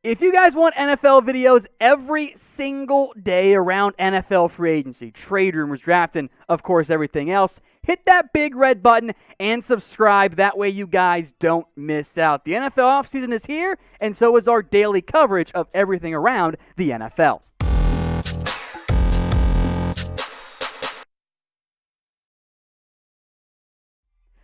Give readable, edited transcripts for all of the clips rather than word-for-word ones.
If you guys want NFL videos every single day around NFL free agency, trade rumors, draft, and of course everything else, hit that big red button and subscribe. That way you guys don't miss out. The NFL offseason is here, and so is our daily coverage of everything around the NFL.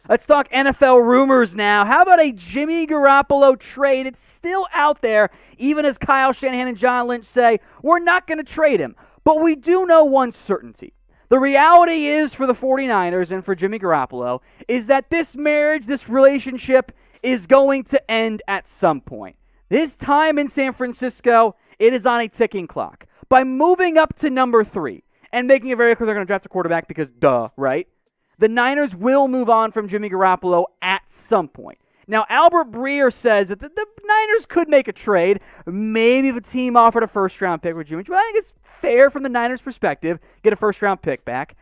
Let's talk NFL rumors now. How about a Jimmy Garoppolo trade? It's still out there, even as Kyle Shanahan and John Lynch say, we're not going to trade him. But we do know one certainty. The reality is for the 49ers and for Jimmy Garoppolo is that this marriage, this relationship is going to end at some point. This time in San Francisco, it is on a ticking clock. By moving up to number 3 and making it very clear they're going to draft a quarterback because duh, right? The Niners will move on from Jimmy Garoppolo at some point. Now, Albert Breer says that the Niners could make a trade. Maybe if a team offered a first-round pick for Jimmy. Well, I think it's fair from the Niners' perspective, get a first-round pick back.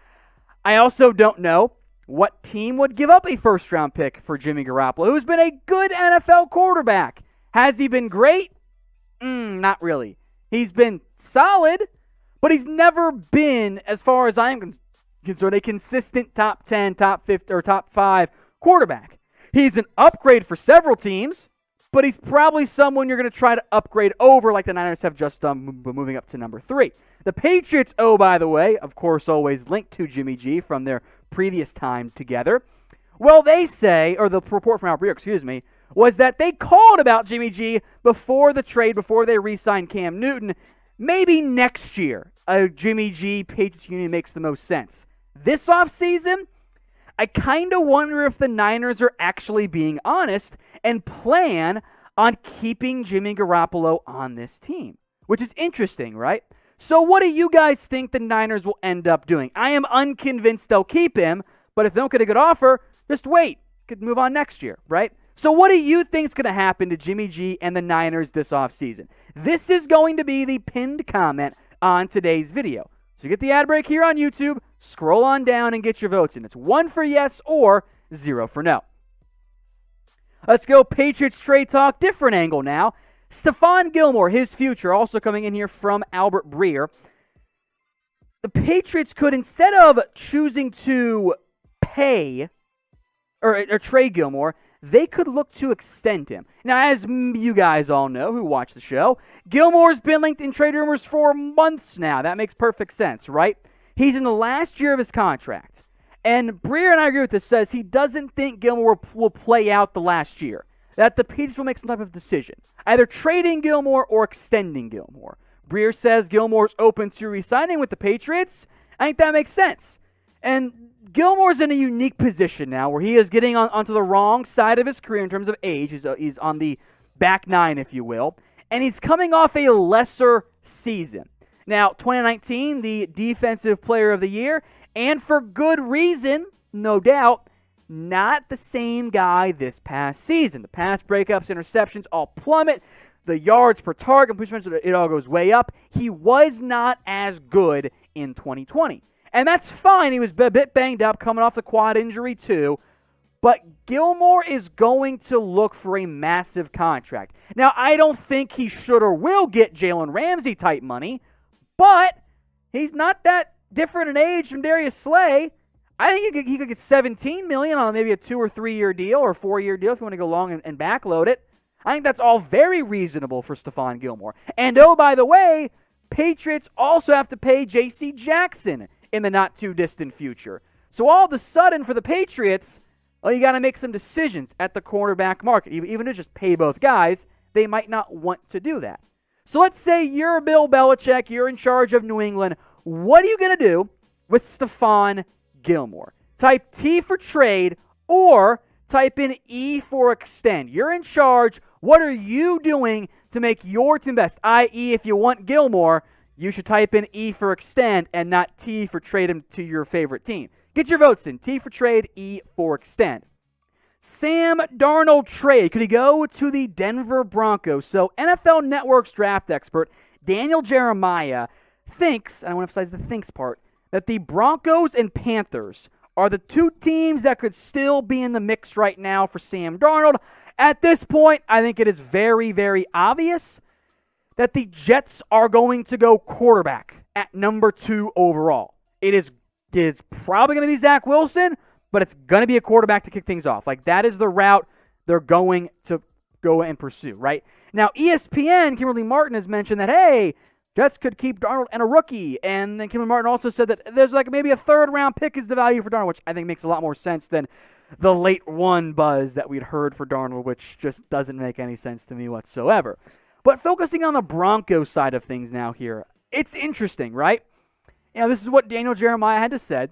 I also don't know what team would give up a first-round pick for Jimmy Garoppolo, who's been a good NFL quarterback. Has he been great? Not really. He's been solid, but he's never been, as far as I'm concerned, a consistent top 10, top 50, or top 5 quarterback. He's an upgrade for several teams, but he's probably someone you're going to try to upgrade over like the Niners have just done, moving up to number 3. The Patriots, oh, by the way, of course, always linked to Jimmy G from their previous time together. Well, they say, or the report from Albert Breer, was that they called about Jimmy G before the trade, before they re-signed Cam Newton. Maybe next year, a Jimmy G Patriots union makes the most sense. This offseason, I kind of wonder if the Niners are actually being honest and plan on keeping Jimmy Garoppolo on this team, which is interesting, right? So what do you guys think the Niners will end up doing? I am unconvinced they'll keep him, but if they don't get a good offer, just wait. Could move on next year, right? So what do you think is going to happen to Jimmy G and the Niners this offseason? This is going to be the pinned comment on today's video. So you get the ad break here on YouTube, scroll on down and get your votes in. It's 1 for yes or 0 for no. Let's go Patriots trade talk, different angle now. Stephon Gilmore, his future, also coming in here from Albert Breer. The Patriots could, instead of choosing to pay or trade Gilmore, they could look to extend him. Now, as you guys all know who watch the show, Gilmore's been linked in trade rumors for months now. That makes perfect sense, right? He's in the last year of his contract. And Breer, and I agree with this, says he doesn't think Gilmore will play out the last year. That the Patriots will make some type of decision. Either trading Gilmore or extending Gilmore. Breer says Gilmore's open to re-signing with the Patriots. I think that makes sense. And Gilmore's in a unique position now where he is getting onto the wrong side of his career in terms of age. He's on the back 9, if you will. And he's coming off a lesser season. Now, 2019, the Defensive Player of the Year, and for good reason, no doubt, not the same guy this past season. The pass breakups, interceptions all plummet. The yards per target, it all goes way up. He was not as good in 2020. And that's fine. He was a bit banged up, coming off the quad injury too. But Gilmore is going to look for a massive contract. Now, I don't think he should or will get Jalen Ramsey type money, but he's not that different in age from Darius Slay. I think he could get $17 million on maybe a 2 or 3 year deal or 4-year deal if you want to go long and backload it. I think that's all very reasonable for Stephon Gilmore. And oh, by the way, Patriots also have to pay J.C. Jackson in the not-too-distant future. So all of a sudden, for the Patriots, well, you got to make some decisions at the cornerback market. Even to just pay both guys, they might not want to do that. So let's say you're Bill Belichick, you're in charge of New England. What are you going to do with Stephon Gilmore? Type T for trade or type in E for extend. You're in charge. What are you doing to make your team best? I.e., if you want Gilmore, you should type in E for extend and not T for trade him to your favorite team. Get your votes in. T for trade, E for extend. Sam Darnold trade. Could he go to the Denver Broncos? So NFL Network's draft expert, Daniel Jeremiah, thinks, and I want to emphasize the thinks part, that the Broncos and Panthers are the 2 teams that could still be in the mix right now for Sam Darnold. At this point, I think it is very, very obvious that the Jets are going to go quarterback at number 2 overall. It is probably going to be Zach Wilson, but it's going to be a quarterback to kick things off. Like, that is the route they're going to go and pursue, right? Now, ESPN, Kimberly Martin, has mentioned that, hey, Jets could keep Darnold and a rookie. And then Kimberly Martin also said that there's like maybe a 3rd-round pick is the value for Darnold, which I think makes a lot more sense than the late 1 buzz that we'd heard for Darnold, which just doesn't make any sense to me whatsoever. But focusing on the Broncos side of things now here, it's interesting, right? This is what Daniel Jeremiah had to say.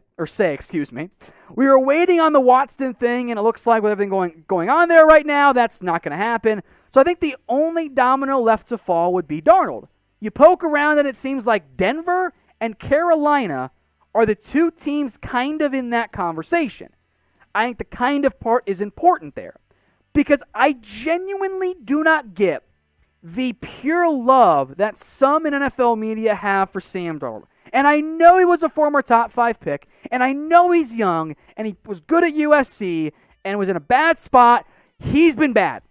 We were waiting on the Watson thing, and it looks like with everything going on there right now, that's not going to happen. So I think the only domino left to fall would be Darnold. You poke around, and it seems like Denver and Carolina are the 2 teams kind of in that conversation. I think the kind of part is important there, because I genuinely do not get the pure love that some in NFL media have for Sam Darnold. And I know he was a former top 5 pick, and I know he's young, and he was good at USC, and was in a bad spot. He's been bad.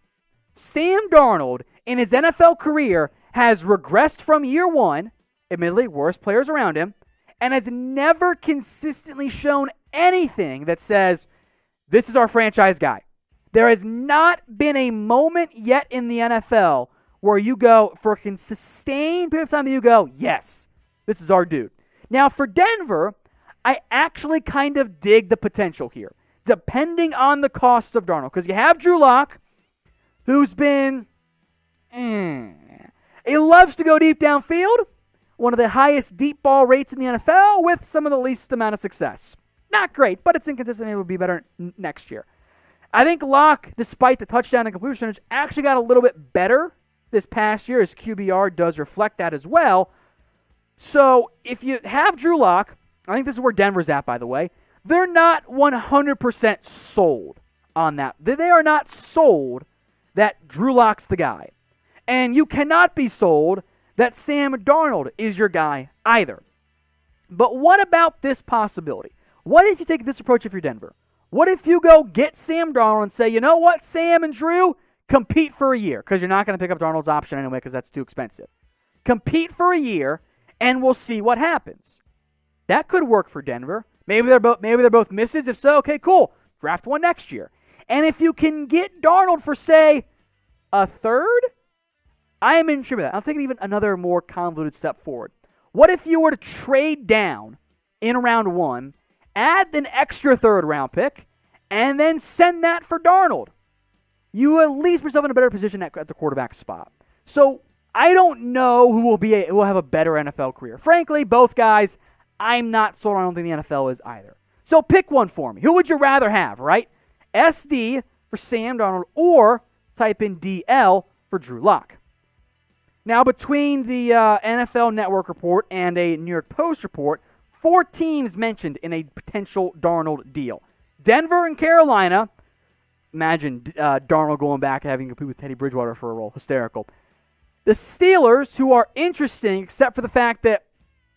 Sam Darnold, in his NFL career, has regressed from year 1, admittedly worst players around him, and has never consistently shown anything that says, this is our franchise guy. There has not been a moment yet in the NFL where you go, for a sustained period of time, you go, yes, this is our dude. Now, for Denver, I actually kind of dig the potential here, depending on the cost of Darnold. Because you have Drew Lock, who's been, he loves to go deep downfield, one of the highest deep ball rates in the NFL with some of the least amount of success. Not great, but it's inconsistent. It will be better next year. I think Locke, despite the touchdown and completion percentage, actually got a little bit better this past year. His QBR does reflect that as well. So if you have Drew Lock, I think this is where Denver's at, by the way, they're not 100% sold on that. They are not sold that Drew Lock's the guy. And you cannot be sold that Sam Darnold is your guy either. But what about this possibility? What if you take this approach if you're Denver? What if you go get Sam Darnold and say, you know what, Sam and Drew, compete for a year, because you're not going to pick up Darnold's option anyway because that's too expensive. Compete for a year, and we'll see what happens. That could work for Denver. Maybe they're both misses. If so, okay, cool. Draft one next year. And if you can get Darnold for, say, a 3rd, I am intrigued with that. I'll take even another more convoluted step forward. What if you were to trade down in round 1, add an extra 3rd-round pick, and then send that for Darnold? You at least put yourself in a better position at the quarterback spot. So I don't know who will have a better NFL career. Frankly, both guys, I'm not sold on. I don't think the NFL is either. So pick one for me. Who would you rather have, right? SD for Sam Darnold, or type in DL for Drew Lock. Now, between the NFL Network report and a New York Post report, 4 teams mentioned in a potential Darnold deal. Denver and Carolina. Imagine Darnold going back and having to compete with Teddy Bridgewater for a role. Hysterical. The Steelers, who are interesting, except for the fact that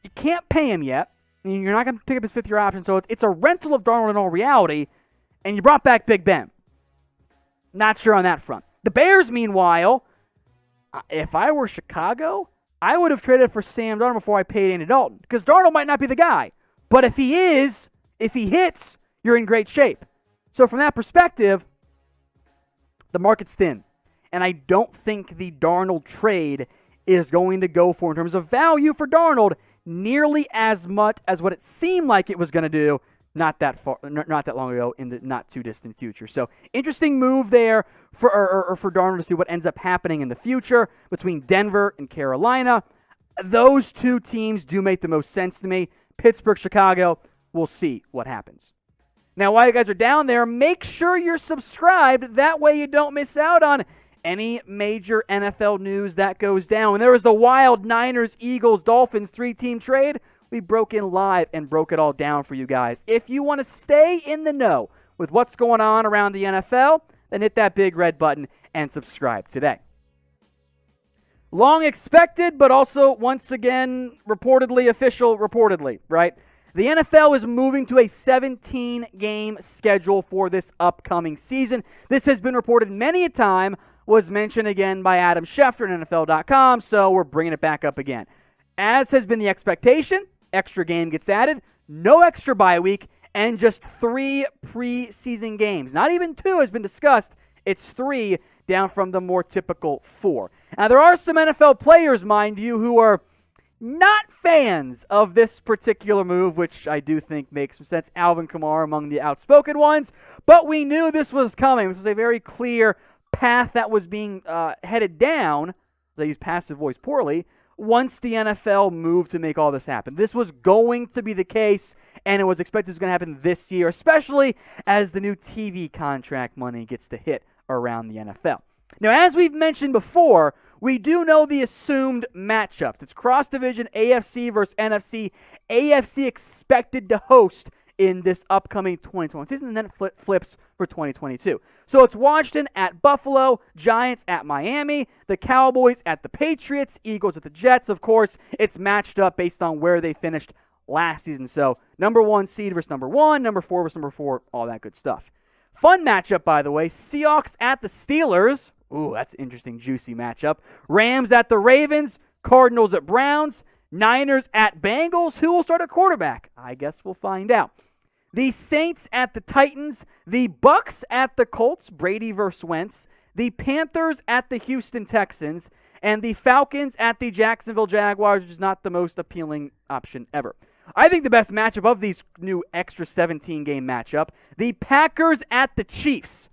you can't pay him yet. I mean, you're not going to pick up his 5th-year option, so it's a rental of Darnold in all reality, and you brought back Big Ben. Not sure on that front. The Bears, meanwhile, if I were Chicago, I would have traded for Sam Darnold before I paid Andy Dalton, because Darnold might not be the guy. But if he hits, you're in great shape. So from that perspective, the market's thin. And I don't think the Darnold trade is going to go for, in terms of value for Darnold, nearly as much as what it seemed like it was going to do not that long ago in the not too distant future. So interesting move there for Darnold to see what ends up happening in the future between Denver and Carolina. Those 2 teams do make the most sense to me. Pittsburgh, Chicago, we'll see what happens. Now, while you guys are down there, make sure you're subscribed. That way you don't miss out on any major NFL news that goes down. When there was the wild Niners, Eagles, Dolphins 3-team trade, we broke in live and broke it all down for you guys. If you want to stay in the know with what's going on around the NFL, then hit that big red button and subscribe today. Long expected, but also once again reportedly, right? The NFL is moving to a 17-game schedule for this upcoming season. This has been reported many a time was mentioned again by Adam Schefter in NFL.com, so we're bringing it back up again. As has been the expectation, extra game gets added, no extra bye week, and just 3 preseason games. Not even 2 has been discussed. It's 3 down from the more typical 4. Now, there are some NFL players, mind you, who are not fans of this particular move, which I do think makes some sense. Alvin Kamara among the outspoken ones. But we knew this was coming. This was a very clear path that was being headed down. I use passive voice poorly. Once the NFL moved to make all this happen. This was going to be the case, and it was expected it was going to happen this year, especially as the new TV contract money gets to hit around the NFL. Now, as we've mentioned before, we do know the assumed matchups. It's cross-division AFC versus NFC. AFC expected to host in this upcoming 2020 season, and then it flips for 2022. So it's Washington at Buffalo, Giants at Miami, the Cowboys at the Patriots, Eagles at the Jets. Of course, it's matched up based on where they finished last season. So number 1 seed versus number 1, number 4 versus number 4, all that good stuff. Fun matchup, by the way, Seahawks at the Steelers. Ooh, that's an interesting, juicy matchup. Rams at the Ravens, Cardinals at Browns, Niners at Bengals. Who will start at quarterback? I guess we'll find out. The Saints at the Titans, the Bucks at the Colts, Brady versus Wentz, the Panthers at the Houston Texans, and the Falcons at the Jacksonville Jaguars, which is not the most appealing option ever. I think the best matchup of these new extra 17-game matchup, the Packers at the Chiefs.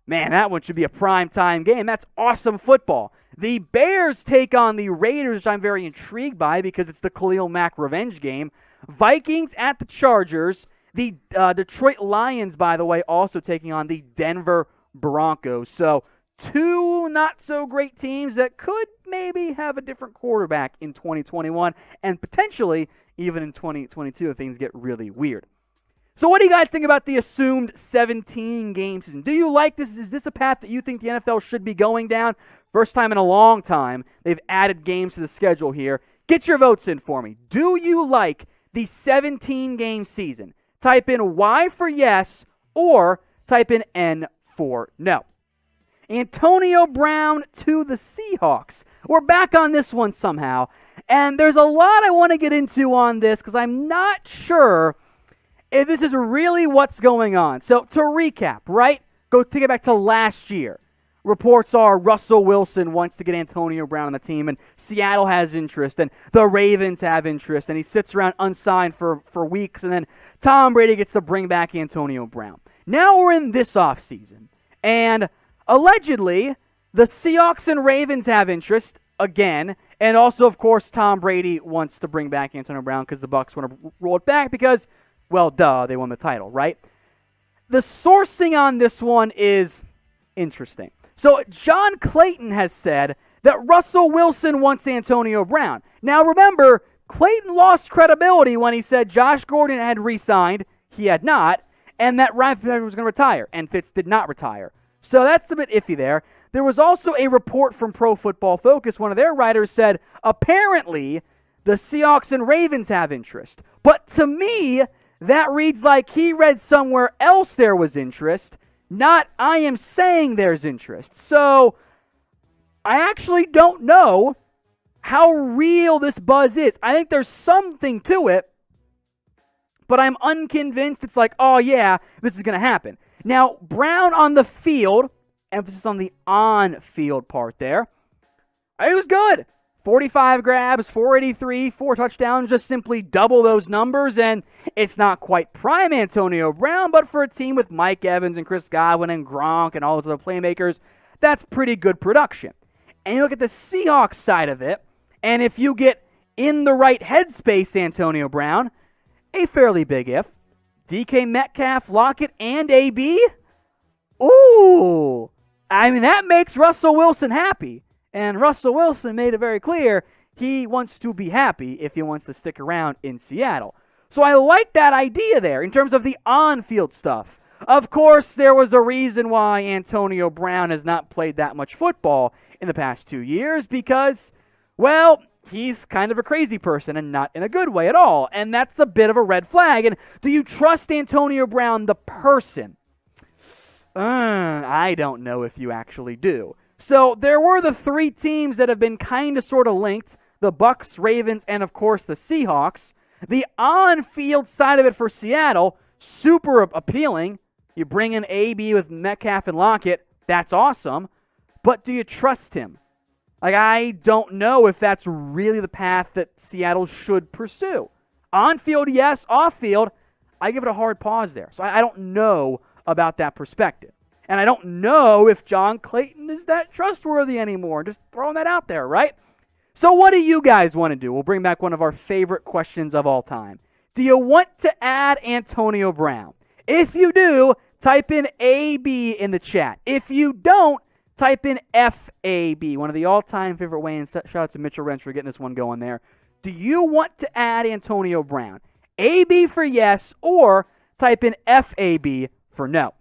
Man, that one should be a primetime game. That's awesome football. The Bears take on the Raiders, which I'm very intrigued by because it's the Khalil Mack revenge game. Vikings at the Chargers. The Detroit Lions, by the way, also taking on the Denver Broncos. So 2 not-so-great teams that could maybe have a different quarterback in 2021 and potentially even in 2022 if things get really weird. So what do you guys think about the assumed 17-game season? Do you like this? Is this a path that you think the NFL should be going down? First time in a long time they've added games to the schedule here. Get your votes in for me. Do you like the 17-game season? Type in Y for yes or type in N for no. Antonio Brown to the Seahawks. We're back on this one somehow. And there's a lot I want to get into on this because I'm not sure if this is really what's going on. So to recap, right? Go take it back to last year. Reports are Russell Wilson wants to get Antonio Brown on the team, and Seattle has interest, and the Ravens have interest, and he sits around unsigned for weeks, and then Tom Brady gets to bring back Antonio Brown. Now we're in this offseason, and allegedly the Seahawks and Ravens have interest again, and also, of course, Tom Brady wants to bring back Antonio Brown because the Bucs want to roll it back because, well, duh, they won the title, right? The sourcing on this one is interesting. So John Clayton has said that Russell Wilson wants Antonio Brown. Now remember, Clayton lost credibility when he said Josh Gordon had re-signed, he had not, and that Ryan Fitzpatrick was going to retire, and Fitz did not retire. So that's a bit iffy there. There was also a report from Pro Football Focus. One of their writers said, apparently, the Seahawks and Ravens have interest. But to me, that reads like he read somewhere else there was interest, not I am saying there's interest. So I actually don't know how real this buzz is. I think there's something to it, but I'm unconvinced it's like, oh yeah, this is going to happen. Now, Brown on the field, emphasis on the on-field part there, it was good. 45 grabs, 483, 4 touchdowns, just simply double those numbers, and it's not quite prime Antonio Brown, but for a team with Mike Evans and Chris Godwin and Gronk and all those other playmakers, that's pretty good production. And you look at the Seahawks side of it, and if you get in the right headspace, Antonio Brown, a fairly big if, DK Metcalf, Lockett, and AB, ooh, I mean, that makes Russell Wilson happy. And Russell Wilson made it very clear he wants to be happy if he wants to stick around in Seattle. So I like that idea there in terms of the on-field stuff. Of course, there was a reason why Antonio Brown has not played that much football in the past 2 years because, well, he's kind of a crazy person and not in a good way at all. And that's a bit of a red flag. And do you trust Antonio Brown, the person? I don't know if you actually do. So there were the three teams that have been kind of sort of linked, the Bucs, Ravens, and of course the Seahawks. The on-field side of it for Seattle, super appealing. You bring in AB with Metcalf and Lockett, that's awesome. But do you trust him? Like, I don't know if that's really the path that Seattle should pursue. On-field, yes. Off-field, I give it a hard pause there. So I don't know about that perspective. And I don't know if John Clayton is that trustworthy anymore. Just throwing that out there, right? So what do you guys want to do? We'll bring back one of our favorite questions of all time. Do you want to add Antonio Brown? If you do, type in AB in the chat. If you don't, type in FAB, one of the all-time favorite weigh-ins. Shout out to Mitchell Wrench for getting this one going there. Do you want to add Antonio Brown? AB for yes, or type in FAB for no.